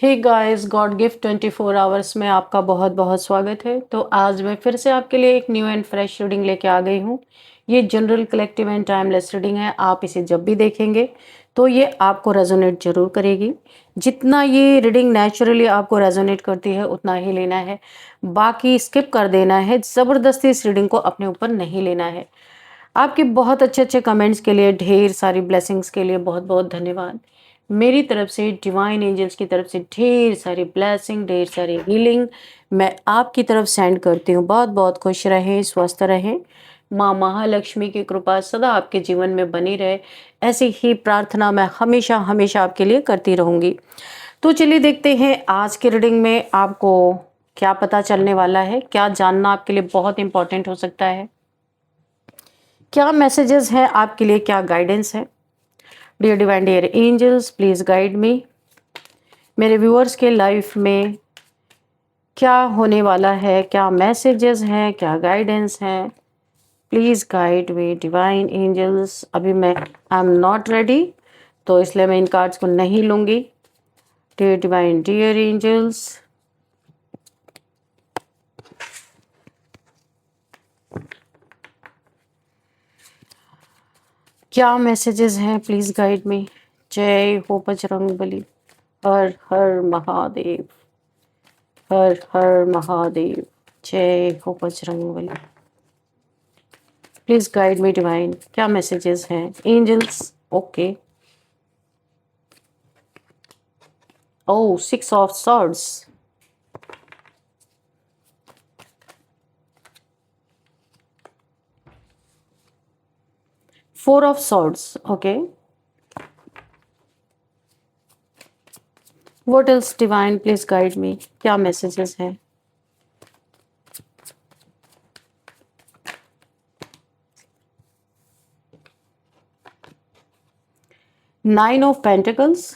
हे guys, God gift 24 hours में आपका बहुत बहुत स्वागत है। तो आज मैं फिर से आपके लिए एक न्यू एंड फ्रेश रीडिंग लेके आ गई हूँ। ये general collective and timeless reading है। आप इसे जब भी देखेंगे तो ये आपको रेजोनेट जरूर करेगी। जितना ये रीडिंग नेचुरली आपको रेजोनेट करती है उतना ही लेना है, बाकी स्किप कर देना है। ज़बरदस्ती इस रीडिंग को अपने ऊपर नहीं लेना है। आपके बहुत अच्छे अच्छे कमेंट्स के लिए, ढेर सारी ब्लेसिंग्स के लिए बहुत बहुत धन्यवाद। मेरी तरफ से, डिवाइन एंजल्स की तरफ से ढेर सारी ब्लेसिंग, ढेर सारी हीलिंग मैं आपकी तरफ सेंड करती हूँ। बहुत बहुत खुश रहें, स्वस्थ रहें। माँ महालक्ष्मी की कृपा सदा आपके जीवन में बनी रहे, ऐसी ही प्रार्थना मैं हमेशा हमेशा आपके लिए करती रहूँगी। तो चलिए देखते हैं आज के रीडिंग में आपको क्या पता चलने वाला है, क्या जानना आपके लिए बहुत इंपॉर्टेंट हो सकता है, क्या मैसेजेस हैं आपके लिए, क्या गाइडेंस है। Dear divine, dear angels, please guide me. मेरे व्यूअर्स के लाइफ में क्या होने वाला है, क्या मैसेजेस हैं, क्या गाइडेंस हैं, please guide me divine angels. अभी मैं आई एम नॉट रेडी, तो इसलिए मैं इन कार्ड्स को नहीं लूंगी। डियर डिवाइन, डियर एंजल्स, क्या मैसेजेस हैं, प्लीज गाइड मी। जय हो बजरंगबली। हर हर महादेव, हर हर महादेव। जय हो Bajrangbali. Please guide me divine, क्या मैसेजेस हैं angels. Okay, oh 6 of swords, 4 of swords. Okay, what else divine, please guide me, क्या मैसेजेस हैं। 9 of pentacles,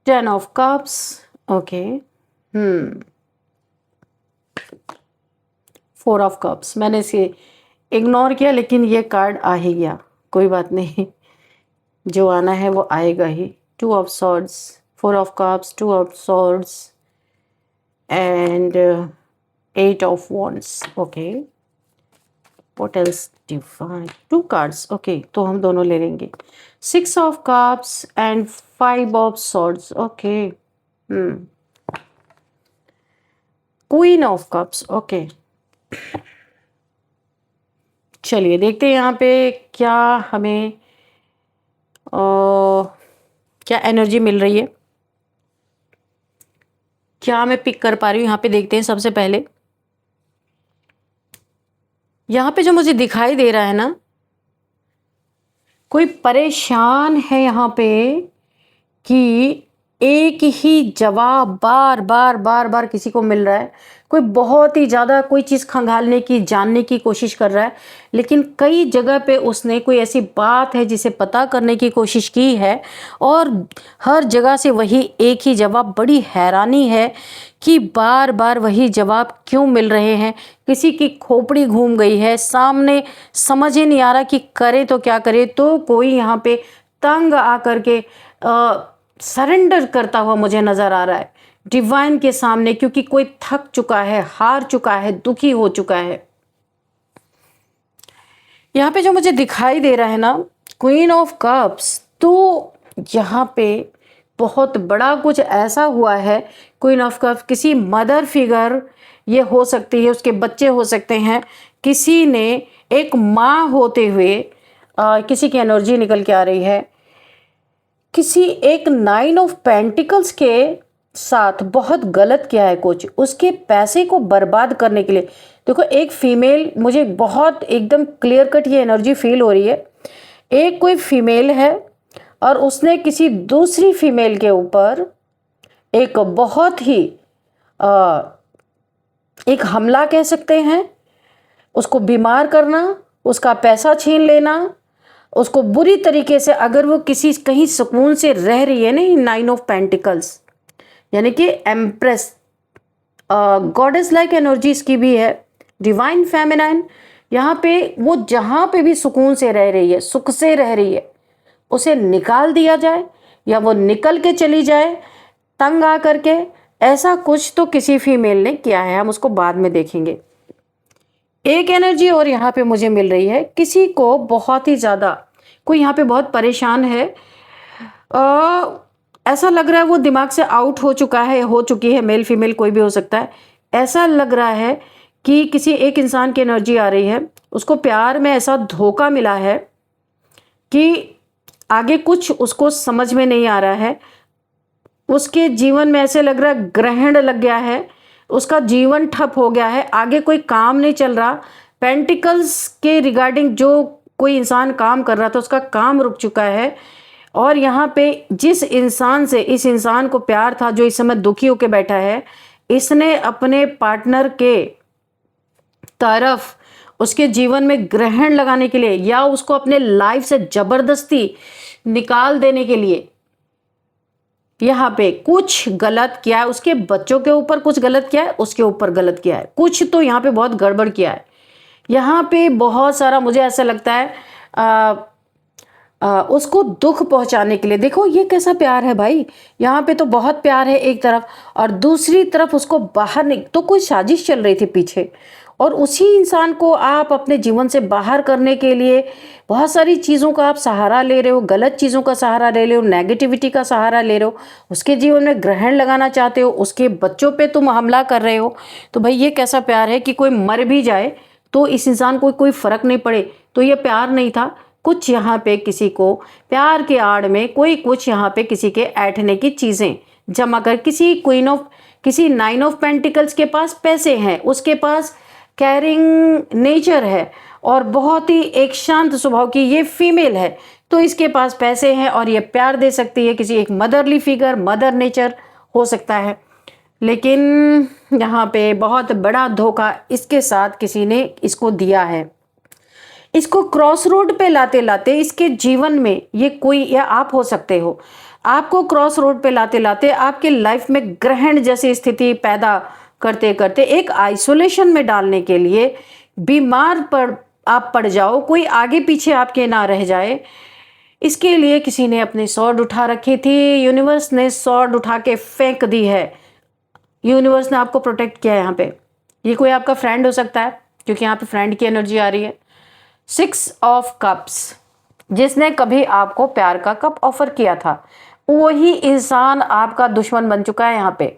10 of cups. Okay, 4 of cups. मैंने इसे इग्नोर किया, लेकिन ये कार्ड आ ही गया, कोई बात नहीं, जो आना है वो आएगा ही। 2 of swords, 4 of cups, 2 of swords and 8 of wands। Okay, what else divine, 2 cards। Okay, तो हम दोनों ले लेंगे। 6 of cups and 5 of swords। Okay, queen of cups. Okay, चलिए देखते हैं यहाँ पे क्या हमें क्या एनर्जी मिल रही है, क्या मैं पिक कर पा रही हूँ। यहाँ पे देखते हैं। सबसे पहले यहाँ पे जो मुझे दिखाई दे रहा है ना, कोई परेशान है यहाँ पे कि एक ही जवाब बार बार बार बार किसी को मिल रहा है। कोई बहुत ही ज़्यादा कोई चीज़ खंगालने की, जानने की कोशिश कर रहा है, लेकिन कई जगह पे उसने कोई ऐसी बात है जिसे पता करने की कोशिश की है, और हर जगह से वही एक ही जवाब। बड़ी हैरानी है कि बार बार वही जवाब क्यों मिल रहे हैं। किसी की खोपड़ी घूम गई है, सामने समझ ही नहीं आ रहा कि करे तो क्या करे। तो कोई यहाँ पे तंग आकर के सरेंडर करता हुआ मुझे नज़र आ रहा है डिवाइन के सामने, क्योंकि कोई थक चुका है, हार चुका है, दुखी हो चुका है। यहाँ पे जो मुझे दिखाई दे रहा है ना, क्वीन ऑफ कप्स, तो यहाँ पे बहुत बड़ा कुछ ऐसा हुआ है। क्वीन ऑफ कप्स किसी मदर फिगर ये हो सकती है, उसके बच्चे हो सकते हैं, किसी ने एक माँ होते हुए किसी की एनर्जी निकल के आ रही है। किसी एक 9 ऑफ पेंटिकल्स के साथ बहुत गलत किया है कुछ, उसके पैसे को बर्बाद करने के लिए। देखो, एक फीमेल, मुझे बहुत एकदम क्लियर कट ये एनर्जी फील हो रही है। एक कोई फीमेल है और उसने किसी दूसरी फीमेल के ऊपर एक बहुत ही एक हमला कह सकते हैं, उसको बीमार करना, उसका पैसा छीन लेना, उसको बुरी तरीके से, अगर वो किसी कहीं सुकून से रह रही है ना, 9 ऑफ पेंटिकल्स यानी कि एम्प्रेस, गॉडेस लाइक एनर्जीज की भी है, डिवाइन फेमिनाइन। यहाँ पे वो जहाँ पे भी सुकून से रह रही है, सुख से रह रही है, उसे निकाल दिया जाए या वो निकल के चली जाए तंग आ करके। ऐसा कुछ तो किसी फीमेल ने किया है, हम उसको बाद में देखेंगे। एक एनर्जी और यहाँ पे मुझे मिल रही है, किसी को बहुत ही ज़्यादा, कोई यहाँ पे बहुत परेशान है, ऐसा लग रहा है वो दिमाग से आउट हो चुका है, हो चुकी है, मेल फीमेल कोई भी हो सकता है। ऐसा लग रहा है कि किसी एक इंसान की एनर्जी आ रही है, उसको प्यार में ऐसा धोखा मिला है कि आगे कुछ उसको समझ में नहीं आ रहा है। उसके जीवन में ऐसे लग रहा है ग्रहण लग गया है, उसका जीवन ठप हो गया है, आगे कोई काम नहीं चल रहा। पेंटिकल्स के रिगार्डिंग जो कोई इंसान काम कर रहा था, उसका काम रुक चुका है। और यहाँ पे जिस इंसान से इस इंसान को प्यार था, जो इस समय दुखी होकर बैठा है, इसने अपने पार्टनर के तरफ उसके जीवन में ग्रहण लगाने के लिए या उसको अपने लाइफ से जबरदस्ती निकाल देने के लिए यहाँ पे कुछ गलत किया है। उसके बच्चों के ऊपर कुछ गलत किया है, उसके ऊपर गलत किया है, कुछ तो यहाँ पे बहुत गड़बड़ किया है। यहाँ पे बहुत सारा मुझे ऐसा लगता है उसको दुख पहुंचाने के लिए। देखो ये कैसा प्यार है भाई, यहाँ पे तो बहुत प्यार है एक तरफ, और दूसरी तरफ उसको बाहर नहीं, तो कोई साजिश चल रही थी पीछे, और उसी इंसान को आप अपने जीवन से बाहर करने के लिए बहुत सारी चीज़ों का आप सहारा ले रहे हो, गलत चीज़ों का सहारा ले रहे हो, नेगेटिविटी का सहारा ले रहे हो, उसके जीवन में ग्रहण लगाना चाहते हो, उसके बच्चों पे तुम हमला कर रहे हो। तो भाई ये कैसा प्यार है कि कोई मर भी जाए तो इस इंसान को कोई फर्क नहीं पड़े। तो ये प्यार नहीं था, कुछ यहाँ पे किसी को प्यार के आड़ में कोई कुछ यहाँ पे किसी के ऐंठने की चीज़ें जमा कर, किसी 9 ऑफ पेंटिकल्स के पास पैसे हैं, उसके पास कैरिंग नेचर है और बहुत ही एक शांत स्वभाव की ये फीमेल है, तो इसके पास पैसे हैं और ये प्यार दे सकती है, किसी एक मदरली फिगर, मदर नेचर हो सकता है। लेकिन यहाँ पे बहुत बड़ा धोखा इसके साथ किसी ने इसको दिया है। इसको क्रॉस रोड पे लाते लाते इसके जीवन में ये कोई, या आप हो सकते हो, आपको क्रॉस रोड पे लाते लाते आपके लाइफ में ग्रहण जैसी स्थिति पैदा करते करते एक आइसोलेशन में डालने के लिए, बीमार आप पड़ जाओ, कोई आगे पीछे आपके ना रह जाए, इसके लिए किसी ने अपनी स्वॉर्ड उठा रखी थी। यूनिवर्स ने स्वॉर्ड उठा के फेंक दी है, यूनिवर्स ने आपको प्रोटेक्ट किया है। यहाँ पे ये कोई आपका फ्रेंड हो सकता है, क्योंकि यहाँ पे फ्रेंड की एनर्जी आ रही है। 6 ऑफ कप्स, जिसने कभी आपको प्यार का कप ऑफर किया था, वही इंसान आपका दुश्मन बन चुका है। यहाँ पे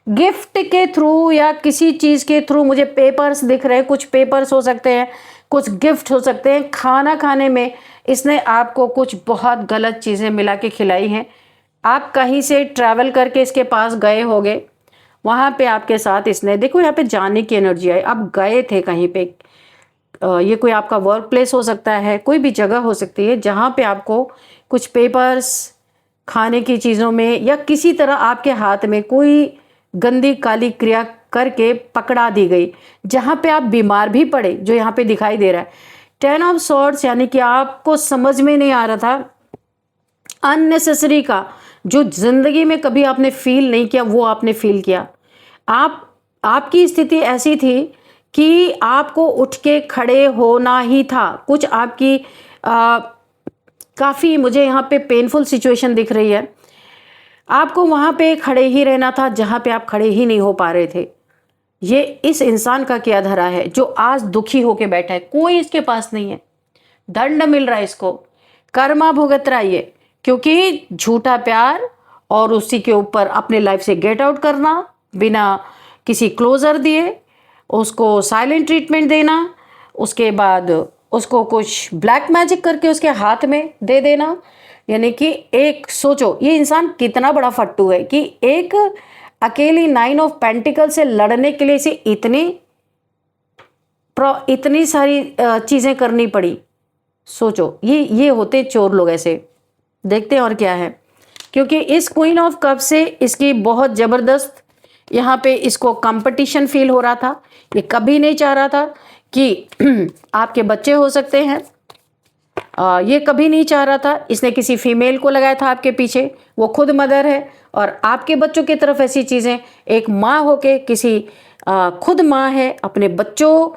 गिफ्ट के थ्रू या किसी चीज़ के थ्रू, मुझे पेपर्स दिख रहे हैं, कुछ पेपर्स हो सकते हैं, कुछ गिफ्ट हो सकते हैं, खाना खाने में इसने आपको कुछ बहुत गलत चीज़ें मिला के खिलाई हैं। आप कहीं से ट्रैवल करके इसके पास गए होगे, वहाँ पे आपके साथ इसने, देखो यहाँ पे जाने की एनर्जी आई, आप गए थे कहीं पे, ये कोई आपका वर्क प्लेस हो सकता है, कोई भी जगह हो सकती है जहाँ पे आपको कुछ पेपर्स खाने की चीज़ों में या किसी तरह आपके हाथ में कोई गंदी काली क्रिया करके पकड़ा दी गई, जहाँ पे आप बीमार भी पड़े, जो यहाँ पे दिखाई दे रहा है। 10 ऑफ सॉर्ड्स, यानी कि आपको समझ में नहीं आ रहा था, अननेसेसरी का जो जिंदगी में कभी आपने फील नहीं किया वो आपने फील किया। आपकी स्थिति ऐसी थी कि आपको उठ के खड़े होना ही था। कुछ आपकी काफ़ी मुझे यहाँ पे पेनफुल सिचुएशन दिख रही है, आपको वहाँ पे खड़े ही रहना था जहाँ पे आप खड़े ही नहीं हो पा रहे थे। ये इस इंसान का क्या धरा है जो आज दुखी होके बैठा है, कोई इसके पास नहीं है, दंड मिल रहा है इसको, कर्मा भुगत रहा है ये, क्योंकि झूठा प्यार और उसी के ऊपर अपने लाइफ से गेट आउट करना बिना किसी क्लोजर दिए, उसको साइलेंट ट्रीटमेंट देना, उसके बाद उसको कुछ ब्लैक मैजिक करके उसके हाथ में दे देना। यानी कि एक सोचो ये इंसान कितना बड़ा फट्टू है कि एक अकेली 9 ऑफ पेंटिकल से लड़ने के लिए इसे इतनी सारी चीज़ें करनी पड़ी। सोचो ये होते चोर लोग ऐसे। देखते हैं और क्या है, क्योंकि इस क्वीन ऑफ कप से इसकी बहुत ज़बरदस्त यहाँ पे इसको कंपटीशन फील हो रहा था। ये कभी नहीं चाह रहा था कि आपके बच्चे हो सकते हैं। ये कभी नहीं चाह रहा था, इसने किसी फीमेल को लगाया था आपके पीछे, वो खुद मदर है और आपके बच्चों की तरफ ऐसी चीज़ें, एक माँ होके किसी खुद माँ है, अपने बच्चों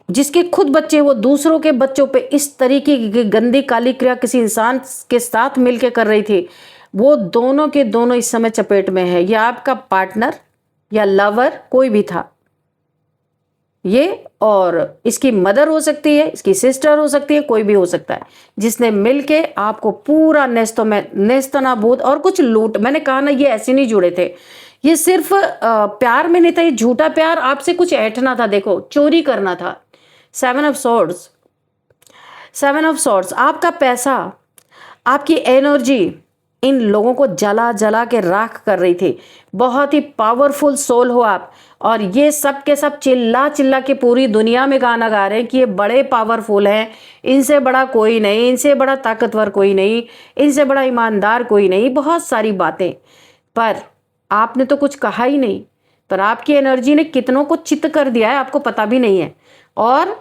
जिसके खुद बच्चे वो दूसरों के बच्चों पे इस तरीके की गंदी काली क्रिया किसी इंसान के साथ मिलके कर रही थी, वो दोनों के दोनों इस समय चपेट में है। या आपका पार्टनर या लवर कोई भी था ये, और इसकी मदर हो सकती है, इसकी सिस्टर हो सकती है, कोई भी हो सकता है जिसने मिलके आपको पूरा नेस्तनाबूद और कुछ लूट। मैंने कहा ना, ये ऐसे नहीं जुड़े थे, ये सिर्फ प्यार में नहीं था, ये झूठा प्यार, आपसे कुछ ऐंठना था, देखो चोरी करना था। सेवन ऑफ सॉर्ड्स, आपका पैसा, आपकी एनर्जी इन लोगों को जला जला के राख कर रही थी। बहुत ही पावरफुल सोल हो आप, और ये सब के सब चिल्ला चिल्ला के पूरी दुनिया में गाना गा रहे हैं कि ये बड़े पावरफुल हैं, इनसे बड़ा कोई नहीं, इनसे बड़ा ताकतवर कोई नहीं, इनसे बड़ा ईमानदार कोई नहीं, बहुत सारी बातें। पर आपने तो कुछ कहा ही नहीं, पर आपकी एनर्जी ने कितनों को चित्त कर दिया है, आपको पता भी नहीं है। और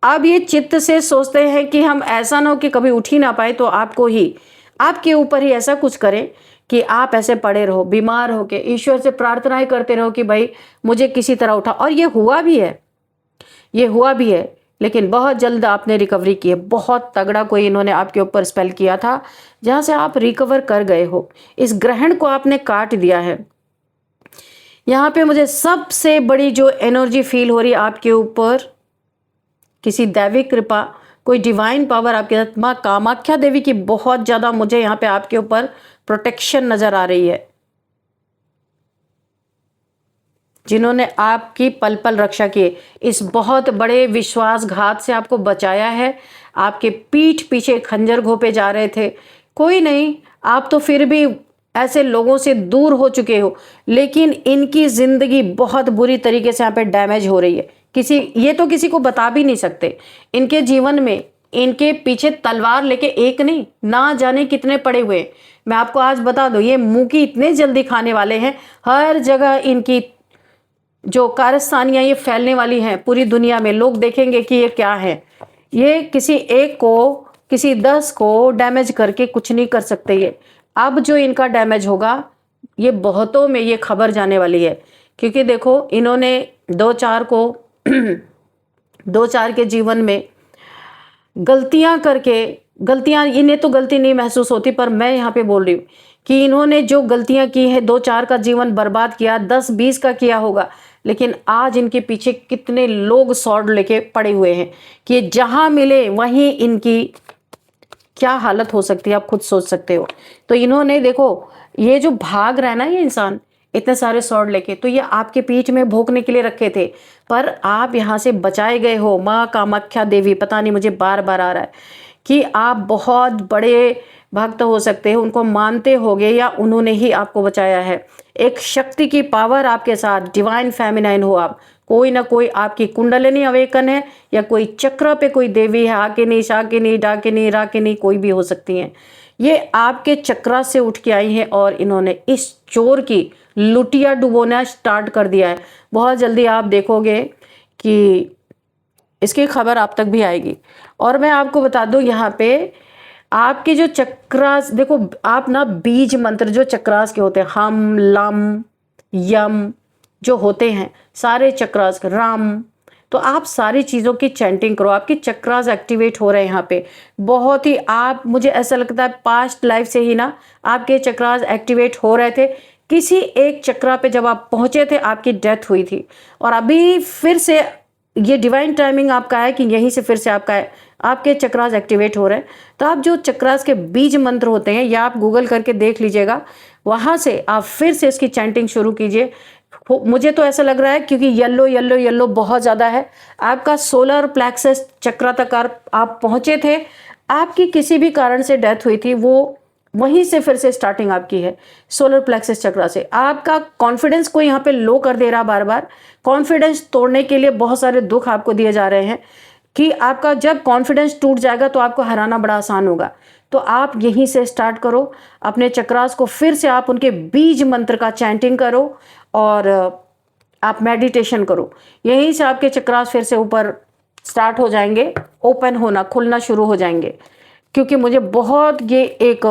अब ये चित्त से सोचते हैं कि हम ऐसा ना हो कि कभी उठ ही ना पाए, तो आपको ही, आपके ऊपर ही ऐसा कुछ करें कि आप ऐसे पड़े रहो, बीमार हो के ईश्वर से प्रार्थनाएं करते रहो कि भाई मुझे किसी तरह उठा। और ये हुआ भी है, लेकिन बहुत जल्द आपने रिकवरी की है। बहुत तगड़ा कोई इन्होंने आपके ऊपर स्पेल किया था, जहां से आप रिकवर कर गए हो। इस ग्रहण को आपने काट दिया है। यहाँ पे मुझे सबसे बड़ी जो एनर्जी फील हो रही है आपके ऊपर, किसी दैविक कृपा, कोई डिवाइन पावर आपके साथ, माँ कामाख्या देवी की बहुत ज्यादा मुझे यहाँ पे आपके ऊपर प्रोटेक्शन नजर आ रही है, जिन्होंने आपकी पल पल रक्षा की, इस बहुत बड़े विश्वासघात से आपको बचाया है। आपके पीठ पीछे खंजर घोंपे जा रहे थे, कोई नहीं, आप तो फिर भी ऐसे लोगों से दूर हो चुके हो, लेकिन इनकी जिंदगी बहुत बुरी तरीके से यहाँ पे डैमेज हो रही है। ये तो किसी को बता भी नहीं सकते। इनके जीवन में इनके पीछे तलवार लेके एक नहीं, ना जाने कितने पड़े हुए। मैं आपको आज बता दूं, ये मुंह की इतने जल्दी खाने वाले हैं, हर जगह इनकी जो कारस्तानियां ये फैलने वाली हैं पूरी दुनिया में। लोग देखेंगे कि ये क्या है। ये किसी एक को, किसी 10 को डैमेज करके कुछ नहीं कर सकते। ये अब जो इनका डैमेज होगा, ये बहुतों में ये खबर जाने वाली है। क्योंकि देखो, इन्होंने 2-4 को 2-4 के जीवन में गलतियां करके, गलतियां इन्हें तो गलती नहीं महसूस होती, पर मैं यहाँ पे बोल रही हूँ कि इन्होंने जो गलतियां की है, 2-4 का जीवन बर्बाद किया, 10-20 का किया होगा, लेकिन आज इनके पीछे कितने लोग स्वॉर्ड लेके पड़े हुए हैं कि जहां मिले वहीं इनकी क्या हालत हो सकती है, आप खुद सोच सकते हो। तो इन्होंने देखो, ये जो भाग रहा है ना ये इंसान इतने सारे स्वॉर्ड लेके, तो ये आपके पीठ में भोंकने के लिए रखे थे, पर आप यहाँ से बचाए गए हो। माँ कामाख्या देवी, पता नहीं मुझे बार बार आ रहा है कि आप बहुत बड़े भक्त हो सकते हो, उनको मानते होगे या उन्होंने ही आपको बचाया है। एक शक्ति की पावर आपके साथ, डिवाइन फेमिनाइन हो आप, कोई ना कोई आपकी कुंडलिनी अवेकन है, या कोई चक्र पे कोई देवी है, आकिनी, शाकिनी, डाकिनी, राकिनी, कोई भी हो सकती हैं। ये आपके चक्रा से उठ के आई है और इन्होंने इस चोर की लुटिया डुबोना स्टार्ट कर दिया है। बहुत जल्दी आप देखोगे कि इसकी खबर आप तक भी आएगी। और मैं आपको बता दूं, यहाँ पे आपके जो चक्रास, देखो आप ना बीज मंत्र जो चक्रास के होते हैं, हम, लम, यम जो होते हैं, सारे चक्रास, राम, तो आप सारी चीज़ों की चैंटिंग करो, आपकी चक्रास एक्टिवेट हो रहे हैं यहाँ पे बहुत ही। आप, मुझे ऐसा लगता है पास्ट लाइफ से ही ना आपके चक्रास एक्टिवेट हो रहे थे। किसी एक चक्रा पे जब आप पहुंचे थे, आपकी डेथ हुई थी, और अभी फिर से ये डिवाइन टाइमिंग आपका है कि यहीं से फिर से आपका है, आपके चक्रास एक्टिवेट हो रहे हैं। तो आप जो चक्रास के बीज मंत्र होते हैं, या आप गूगल करके देख लीजिएगा, वहाँ से आप फिर से इसकी चैंटिंग शुरू कीजिए। मुझे तो ऐसा लग रहा है क्योंकि येलो येलो येलो बहुत ज़्यादा है। आपका सोलर प्लेक्सस चक्रा तक आप पहुँचे थे, आपकी किसी भी कारण से डेथ हुई थी, वो वहीं से फिर से स्टार्टिंग आपकी है सोलर प्लेक्सस चक्रा से। आपका कॉन्फिडेंस को यहाँ पे लो कर दे रहा बार बार। कॉन्फिडेंस तोड़ने के लिए बहुत सारे दुख आपको दिए जा रहे हैं कि आपका जब कॉन्फिडेंस टूट जाएगा तो आपको हराना बड़ा आसान होगा। तो आप यहीं से स्टार्ट करो अपने चक्रास को, फिर से आप उनके बीज मंत्र का चैंटिंग करो और आप मेडिटेशन करो, यहीं से आपके चक्रास फिर से ऊपर स्टार्ट हो जाएंगे, ओपन होना, खुलना शुरू हो जाएंगे। क्योंकि मुझे बहुत ये एक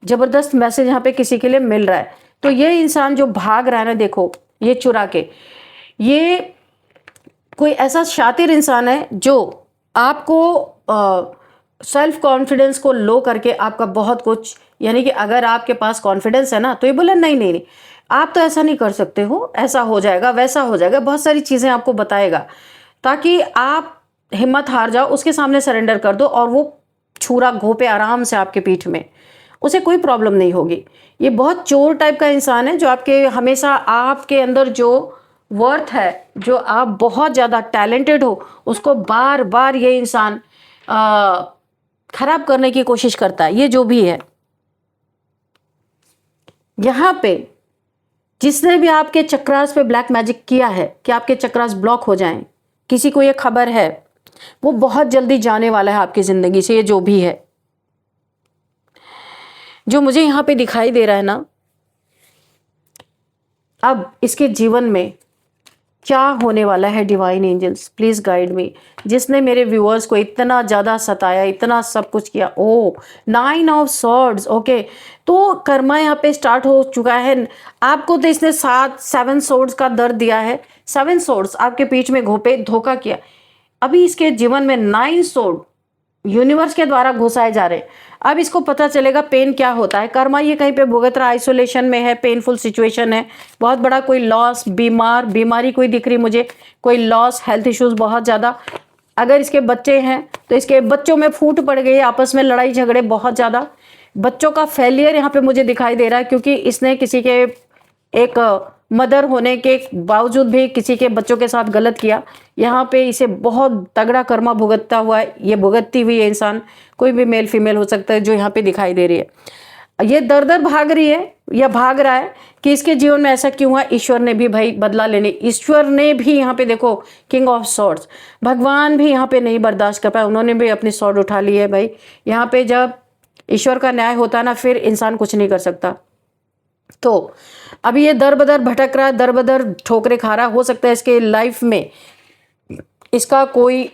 ज़बरदस्त मैसेज यहाँ पे किसी के लिए मिल रहा है। तो ये इंसान जो भाग रहा है ना, देखो ये चुरा के, ये कोई ऐसा शातिर इंसान है जो आपको सेल्फ कॉन्फिडेंस को लो करके आपका बहुत कुछ, यानी कि अगर आपके पास कॉन्फिडेंस है ना, तो ये बोला नहीं नहीं नहीं, आप तो ऐसा नहीं कर सकते हो, ऐसा हो जाएगा, वैसा हो जाएगा, बहुत सारी चीज़ें आपको बताएगा ताकि आप हिम्मत हार जाओ, उसके सामने सरेंडर कर दो और वो छुरा घोपे आराम से आपके पीठ में, उसे कोई प्रॉब्लम नहीं होगी। ये बहुत चोर टाइप का इंसान है जो आपके हमेशा आपके अंदर जो वर्थ है, जो आप बहुत ज़्यादा टैलेंटेड हो, उसको बार बार ये इंसान खराब करने की कोशिश करता है। ये जो भी है यहाँ पे, जिसने भी आपके चक्रास पे ब्लैक मैजिक किया है कि आपके चक्रास ब्लॉक हो जाएं, किसी को ये खबर है, वो बहुत जल्दी जाने वाला है आपकी ज़िंदगी से। ये जो भी है, जो मुझे यहाँ पे दिखाई दे रहा है ना, अब इसके जीवन में क्या होने वाला है, divine angels please guide me. जिसने मेरे व्यूअर्स को इतना ज़्यादा सताया, इतना सब कुछ किया, ओ 9 ऑफ सॉर्ड्स, ओके, तो कर्मा यहाँ पे स्टार्ट हो चुका है। आपको तो इसने 7 सॉर्ड्स का दर्द दिया है, 7 सॉर्ड्स आपके पीठ में घोपे, धोखा किया। अभी इसके जीवन में 9 सॉर्ड यूनिवर्स के द्वारा घुसाए जा रहे हैं। अब इसको पता चलेगा पेन क्या होता है। कर्मा ये कहीं पे भुगत रहा, आइसोलेशन में है, पेनफुल सिचुएशन है, बहुत बड़ा कोई लॉस, बीमारी कोई दिख रही मुझे, कोई लॉस, हेल्थ इश्यूज बहुत ज़्यादा। अगर इसके बच्चे हैं तो इसके बच्चों में फूट पड़ गई, आपस में लड़ाई झगड़े बहुत ज़्यादा, बच्चों का फेलियर यहाँ पे मुझे दिखाई दे रहा है, क्योंकि इसने किसी के एक मदर होने के बावजूद भी किसी के बच्चों के साथ गलत किया। यहाँ पे इसे बहुत तगड़ा कर्मा भुगतता हुआ है, ये भुगतती हुई है इंसान, कोई भी मेल फीमेल हो सकता है जो यहाँ पे दिखाई दे रही है। ये दर दर भाग रही है या भाग रहा है कि इसके जीवन में ऐसा क्यों हुआ। ईश्वर ने भी भाई बदला लेने, ईश्वर ने भी यहाँ पे देखो किंग ऑफ सॉर्ड्स, भगवान भी यहाँ पे नहीं बर्दाश्त कर पाए, उन्होंने भी अपनी सॉर्ड उठा ली है। भाई यहाँ पे जब ईश्वर का न्याय होता है ना, फिर इंसान कुछ नहीं कर सकता। तो अभी ये दर बदर भटक रहा है, दर बदर ठोकरे खा रहा है। हो सकता है इसके लाइफ में इसका कोई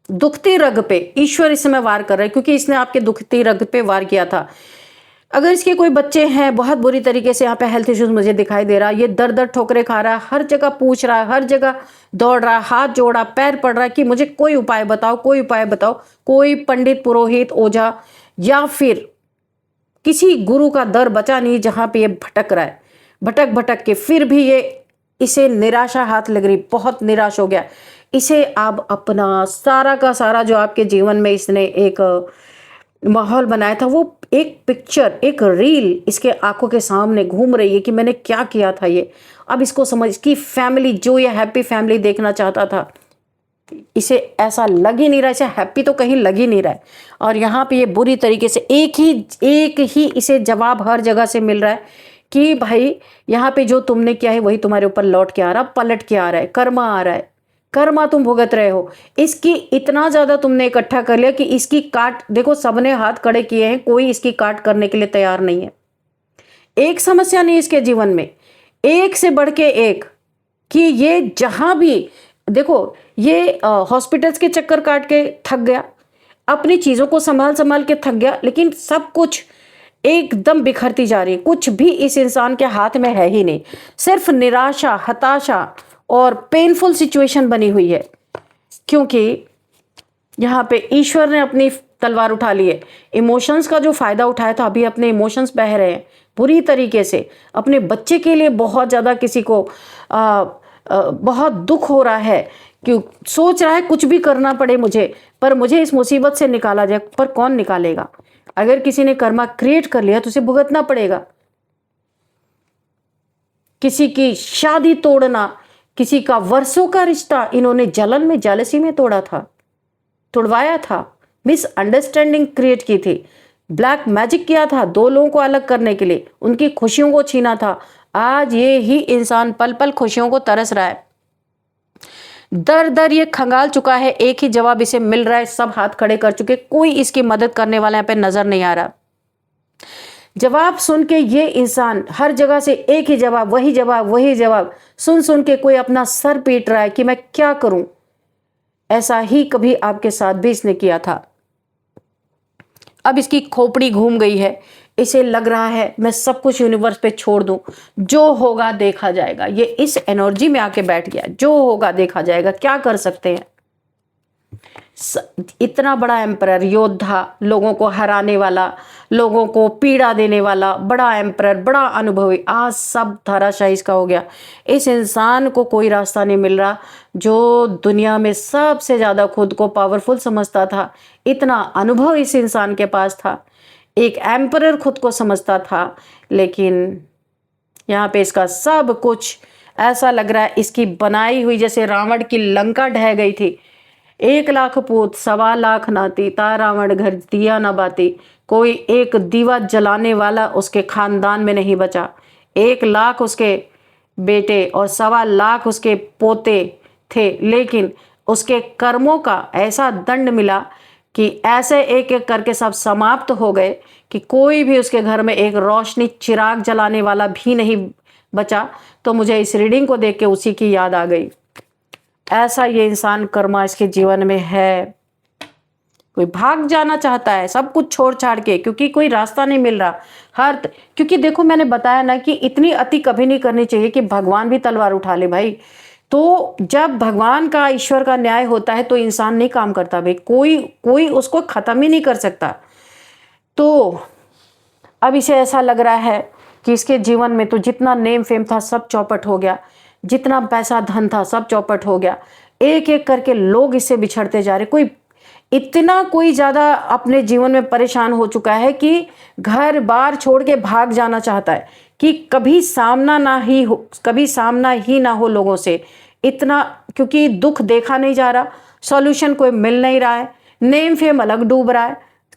दुखती रग पे ईश्वर इस समय वार कर रहा है, क्योंकि इसने आपके दुखती रग पे वार किया था। अगर इसके कोई बच्चे हैं, बहुत बुरी तरीके से यहाँ पे हेल्थ इश्यूज मुझे दिखाई दे रहा है। ये दर दर ठोकरे खा रहा है, हर जगह पूछ रहा है, हर जगह दौड़ रहा है, हाथ जोड़ा, पैर पड़ रहा है कि मुझे कोई उपाय बताओ, कोई उपाय बताओ। कोई पंडित, पुरोहित, ओझा या फिर किसी गुरु का दर बचा नहीं जहाँ पे ये भटक रहा है। भटक भटक के फिर भी ये, इसे निराशा हाथ लग रही, बहुत निराश हो गया। इसे अब अपना सारा का सारा जो आपके जीवन में इसने एक माहौल बनाया था, वो एक पिक्चर, एक रील इसके आंखों के सामने घूम रही है कि मैंने क्या किया था ये। अब इसको समझ कि फैमिली, जो ये हैप्पी फैमिली देखना चाहता था, इसे ऐसा लग ही नहीं रहा, इसे हैप्पी तो कहीं लग ही नहीं रहा है। और यहाँ पे ये बुरी तरीके से एक ही इसे जवाब हर जगह से मिल रहा है कि भाई यहाँ पे जो तुमने किया है वही तुम्हारे ऊपर लौट के आ रहा, पलट के आ रहा है, कर्मा आ रहा है, कर्मा तुम भुगत रहे हो। इसकी इतना ज़्यादा तुमने इकट्ठा कर लिया कि इसकी काट, देखो सबने हाथ खड़े किए हैं, कोई इसकी काट करने के लिए तैयार नहीं है। एक समस्या नहीं इसके जीवन में, एक से बढ़ के एक, कि ये जहाँ भी देखो, ये हॉस्पिटल्स के चक्कर काट के थक गया, अपनी चीज़ों को संभाल संभाल के थक गया, लेकिन सब कुछ एकदम बिखरती जा रही है, कुछ भी इस इंसान के हाथ में है ही नहीं, सिर्फ निराशा, हताशा और पेनफुल सिचुएशन बनी हुई है। क्योंकि यहाँ पे ईश्वर ने अपनी तलवार उठा ली है, इमोशंस का जो फायदा उठाया था, अभी अपने इमोशंस बह रहे हैं बुरी तरीके से। अपने बच्चे के लिए बहुत ज़्यादा किसी को बहुत दुख हो रहा है, कि सोच रहा है कुछ भी करना पड़े मुझे, पर मुझे इस मुसीबत से निकाला जाए, पर कौन निकालेगा। अगर किसी ने कर्मा क्रिएट कर लिया तो उसे भुगतना पड़ेगा। किसी की शादी तोड़ना, किसी का वर्षों का रिश्ता इन्होंने जलन में, जेलसी में तोड़ा था, तोड़वाया था, मिसअंडरस्टैंडिंग क्रिएट की थी, ब्लैक मैजिक किया था दो लोगों को अलग करने के लिए, उनकी खुशियों को छीना था। आज ये ही इंसान पल पल खुशियों को तरस रहा है, दर दर ये खंगाल चुका है, एक ही जवाब इसे मिल रहा है, सब हाथ खड़े कर चुके, कोई इसकी मदद करने वाला यहाँ पे नजर नहीं आ रहा। जवाब सुन के ये इंसान हर जगह से एक ही जवाब, वही जवाब, वही जवाब सुन सुन के कोई अपना सर पीट रहा है कि मैं क्या करूं। ऐसा ही कभी आपके साथ भी इसने किया था। अब इसकी खोपड़ी घूम गई है, इसे लग रहा है मैं सब कुछ यूनिवर्स पे छोड़ दूं, जो होगा देखा जाएगा। ये इस एनर्जी में आके बैठ गया, जो होगा देखा जाएगा, क्या कर सकते हैं। इतना बड़ा एम्परर, योद्धा, लोगों को हराने वाला, लोगों को पीड़ा देने वाला बड़ा एम्परर, बड़ा अनुभवी, आज सब धराशायी इसका हो गया। इस इंसान को कोई रास्ता नहीं मिल रहा। जो दुनिया में सबसे ज़्यादा खुद को पावरफुल समझता था, इतना अनुभव इस इंसान के पास था, एक एम्परर खुद को समझता था, लेकिन यहाँ पे इसका सब कुछ ऐसा लग रहा है इसकी बनाई हुई, जैसे रावण की लंका ढह गई थी। 1,00,000 पूत 1,25,00,000 नाती, ता रावण घर दिया न बाती। कोई एक दीवा जलाने वाला उसके खानदान में नहीं बचा। 1,00,000 उसके बेटे और 1,25,00,000 उसके पोते थे, लेकिन उसके कर्मों का ऐसा दंड मिला कि ऐसे एक एक करके सब समाप्त हो गए कि कोई भी उसके घर में एक रोशनी चिराग जलाने वाला भी नहीं बचा। तो मुझे इस रीडिंग को देख के उसी की याद आ गई। ऐसा ये इंसान कर्मा इसके जीवन में है। कोई भाग जाना चाहता है सब कुछ छोड़ छाड़ के, क्योंकि कोई रास्ता नहीं मिल रहा। क्योंकि देखो मैंने बताया ना कि इतनी अति कभी नहीं करनी चाहिए कि भगवान भी तलवार उठा ले भाई। तो जब भगवान का, ईश्वर का न्याय होता है तो इंसान नहीं काम करता भाई, कोई उसको खत्म ही नहीं कर सकता। तो अब इसे ऐसा लग रहा है कि इसके जीवन में तो जितना नेम फेम था सब चौपट हो गया, जितना पैसा धन था सब चौपट हो गया। एक एक करके लोग इससे बिछड़ते जा रहे। कोई ज़्यादा अपने जीवन में परेशान हो चुका है कि घर बार छोड़ के भाग जाना चाहता है कि कभी सामना ही ना हो लोगों से। इतना, क्योंकि दुख देखा नहीं जा रहा, सॉल्यूशन कोई मिल नहीं रहा है, नेम फेम अलग डूब रहा है।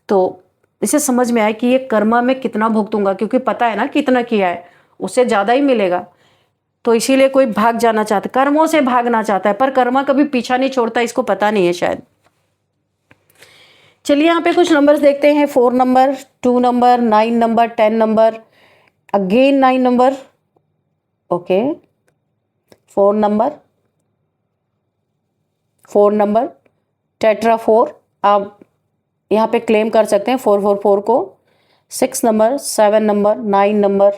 तो इसे समझ में आया कि ये कर्मा में कितना भुगतूंगा, क्योंकि पता है ना कितना किया है, उससे ज़्यादा ही मिलेगा। तो इसीलिए कोई भाग जाना चाहता है, कर्मों से भागना चाहता है, पर कर्मा कभी पीछा नहीं छोड़ता, इसको पता नहीं है शायद। चलिए यहाँ पे कुछ नंबर्स देखते हैं। 4 number, 2 number, 9 number, 10 number, again 9 number, okay, 4 number, 4 number, tetra 4। आप यहाँ पे क्लेम कर सकते हैं 444 को। 6 number, 7 number, 9 number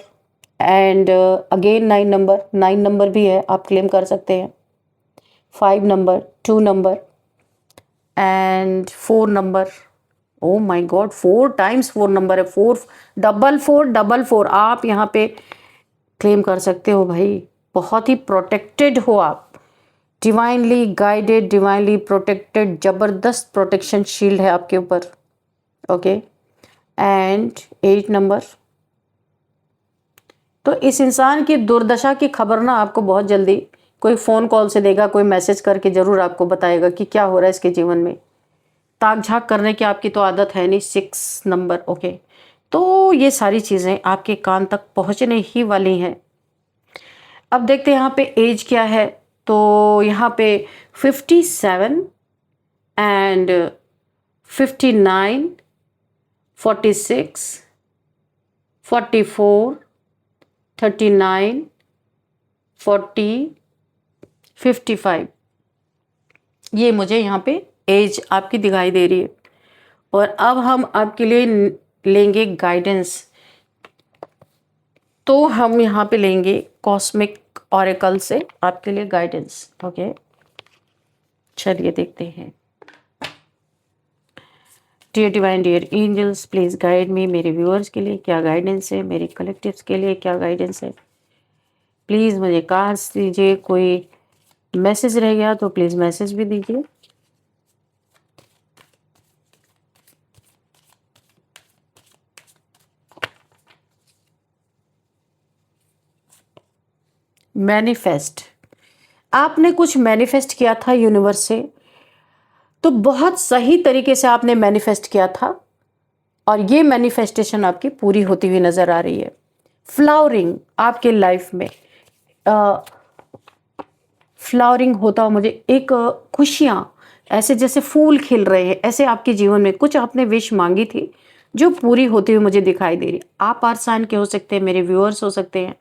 and again 9 number, 9 number भी है, आप क्लेम कर सकते हैं। 5 number, 2 number and 4 number. Oh my God, 4 times 4 number है। 44444 आप यहाँ पे क्लेम कर सकते हो भाई। बहुत ही प्रोटेक्टेड हो आप, डिवाइनली गाइडेड, डिवाइनली प्रोटेक्टेड, जबरदस्त प्रोटेक्शन शील्ड है आपके ऊपर, ओके। And 8 number. तो इस इंसान की दुर्दशा की खबर ना आपको बहुत जल्दी कोई फ़ोन कॉल से देगा, कोई मैसेज करके ज़रूर आपको बताएगा कि क्या हो रहा है इसके जीवन में। ताक झाक करने की आपकी तो आदत है नहीं। 6 नंबर, ओके। तो ये सारी चीज़ें आपके कान तक पहुंचने ही वाली हैं। अब देखते हैं यहाँ पे एज क्या है। तो यहाँ पे 57 एंड 59, 46, 44, 39, 40, 55, ये मुझे यहाँ पे एज आपकी दिखाई दे रही है। और अब हम आपके लिए लेंगे गाइडेंस। तो हम यहाँ पे लेंगे कॉस्मिक ऑरेकल से आपके लिए गाइडेंस, ओके। चलिए देखते हैं। Dear divine, dear angels, please guide me. मेरे व्यूअर्स के लिए क्या गाइडेंस है, मेरे कलेक्टिव्स के लिए क्या गाइडेंस है, प्लीज़ मुझे कास्ट दीजिए। कोई मैसेज रह गया तो प्लीज़ मैसेज भी दीजिए। मैनिफेस्ट, आपने कुछ मैनिफेस्ट किया था यूनिवर्स से, तो बहुत सही तरीके से आपने मैनिफेस्ट किया था और ये मैनिफेस्टेशन आपकी पूरी होती हुई नज़र आ रही है। फ्लावरिंग आपके लाइफ में, फ्लावरिंग होता मुझे एक खुशियाँ, ऐसे जैसे फूल खिल रहे हैं, ऐसे आपके जीवन में कुछ आपने विश मांगी थी जो पूरी होती हुई मुझे दिखाई दे रही है। आप अर्थ साइन के हो सकते हैं, मेरे व्यूअर्स हो सकते हैं।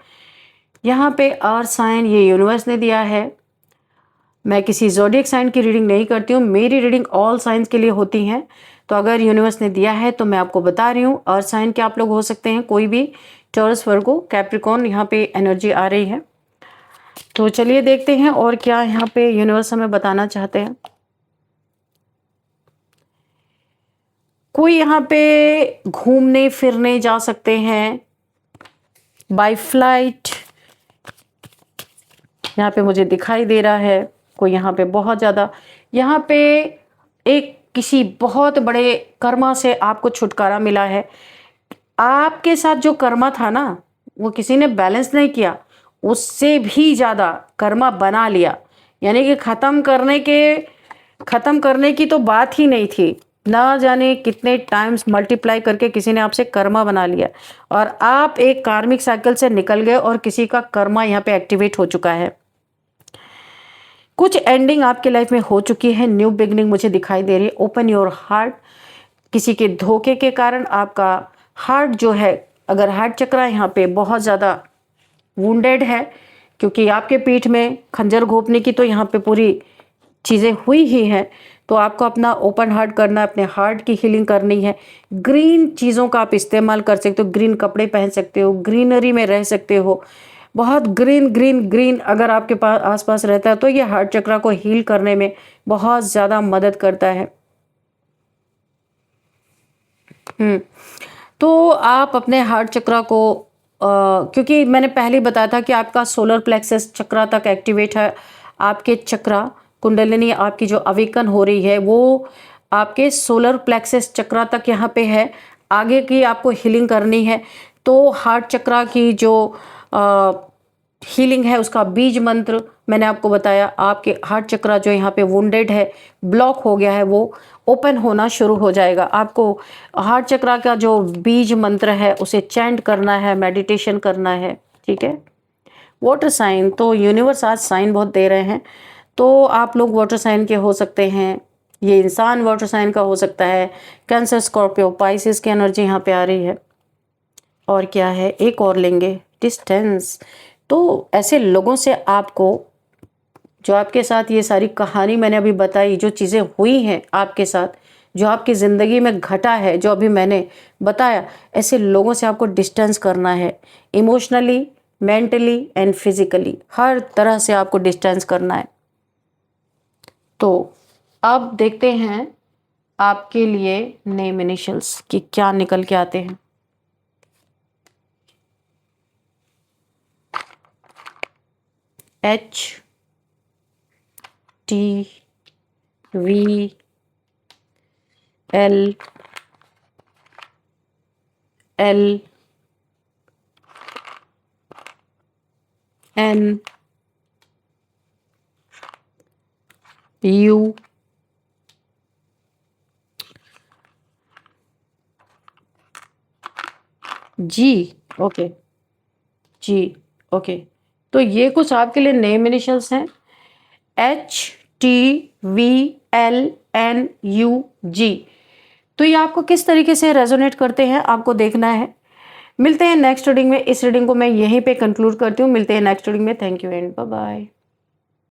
यहाँ पे अर्थ साइन ये यूनिवर्स ने दिया है। मैं किसी ज़ोडिएक साइन की रीडिंग नहीं करती हूँ, मेरी रीडिंग ऑल साइंस के लिए होती हैं। तो अगर यूनिवर्स ने दिया है तो मैं आपको बता रही हूँ। अर्थ साइन के आप लोग हो सकते हैं, कोई भी, टॉरस, वर्गो, कैप्रिकॉर्न, यहाँ पे एनर्जी आ रही है। तो चलिए देखते हैं और क्या यहाँ पे यूनिवर्स हमें बताना चाहते हैं। कोई यहाँ पे घूमने फिरने जा सकते हैं बाय फ्लाइट, यहाँ पे मुझे दिखाई दे रहा है। कोई यहाँ पे बहुत ज़्यादा, यहाँ पे एक किसी बहुत बड़े कर्मा से आपको छुटकारा मिला है। आपके साथ जो कर्मा था ना, वो किसी ने बैलेंस नहीं किया, उससे भी ज़्यादा कर्मा बना लिया। यानी कि ख़त्म करने की तो बात ही नहीं थी। ना जाने कितने टाइम्स मल्टीप्लाई करके किसी ने आपसे कर्मा बना लिया और आप एक कार्मिक साइकिल से निकल गए और किसी का कर्मा यहाँ पे एक्टिवेट हो चुका है। कुछ एंडिंग आपके लाइफ में हो चुकी है, न्यू बिगनिंग मुझे दिखाई दे रही है। Open your heart. किसी के धोखे के कारण आपका हार्ट जो है, अगर हार्ट चक्र यहाँ पे बहुत ज़्यादा वुंडेड है, क्योंकि आपके पीठ में खंजर घोंपने की तो यहाँ पे पूरी चीज़ें हुई ही हैं, तो आपको अपना ओपन हार्ट करना है, अपने हार्ट की हीलिंग करनी है। ग्रीन चीज़ों का आप इस्तेमाल कर सकते हो, ग्रीन कपड़े पहन सकते हो, ग्रीनरी में रह सकते हो। बहुत ग्रीन ग्रीन ग्रीन अगर आपके पास आसपास रहता है तो ये हार्ट चक्र को हील करने में बहुत ज़्यादा मदद करता है। तो आप अपने हार्ट चक्र को क्योंकि मैंने पहले ही बताया था कि आपका सोलर प्लेक्सस चक्र तक एक्टिवेट है। आपके चक्र कुंडलिनी आपकी जो अवेकन हो रही है वो आपके सोलर प्लेक्सस चक्र तक यहाँ पे है। आगे की आपको हीलिंग करनी है तो हार्ट चक्र की जो हीलिंग है उसका बीज मंत्र मैंने आपको बताया। आपके हार्ट चक्र जो यहाँ पे वुंडेड है, ब्लॉक हो गया है, वो ओपन होना शुरू हो जाएगा। आपको हार्ट चक्र का जो बीज मंत्र है उसे चैंट करना है, मेडिटेशन करना है, ठीक है। वाटर साइन, तो यूनिवर्स आज साइन बहुत दे रहे हैं, तो आप लोग वाटर साइन के हो सकते हैं। ये इंसान वाटर साइन का हो सकता है। कैंसर, स्कॉर्पियो, पाइसिस की एनर्जी यहाँ पे आ रही है। और क्या है, एक और लेंगे, डिस्टेंस। तो ऐसे लोगों से आपको, जो आपके साथ ये सारी कहानी मैंने अभी बताई, जो चीज़ें हुई हैं आपके साथ, जो आपकी ज़िंदगी में घटा है, जो अभी मैंने बताया, ऐसे लोगों से आपको डिस्टेंस करना है। इमोशनली, मेंटली एंड फिजिकली, हर तरह से आपको डिस्टेंस करना है। तो अब देखते हैं आपके लिए नेम इनिशियल्स कि क्या निकल के आते हैं। H T V L L N U G, okay, जी, ओके। तो ये कुछ आपके लिए नेम इनिशियल्स हैं, HTVLNUG। तो ये आपको किस तरीके से रेजोनेट करते हैं आपको देखना है। मिलते हैं नेक्स्ट रीडिंग में। इस रीडिंग को मैं यहीं पे कंक्लूड करती हूँ। मिलते हैं नेक्स्ट रीडिंग में। Thank you and bye bye.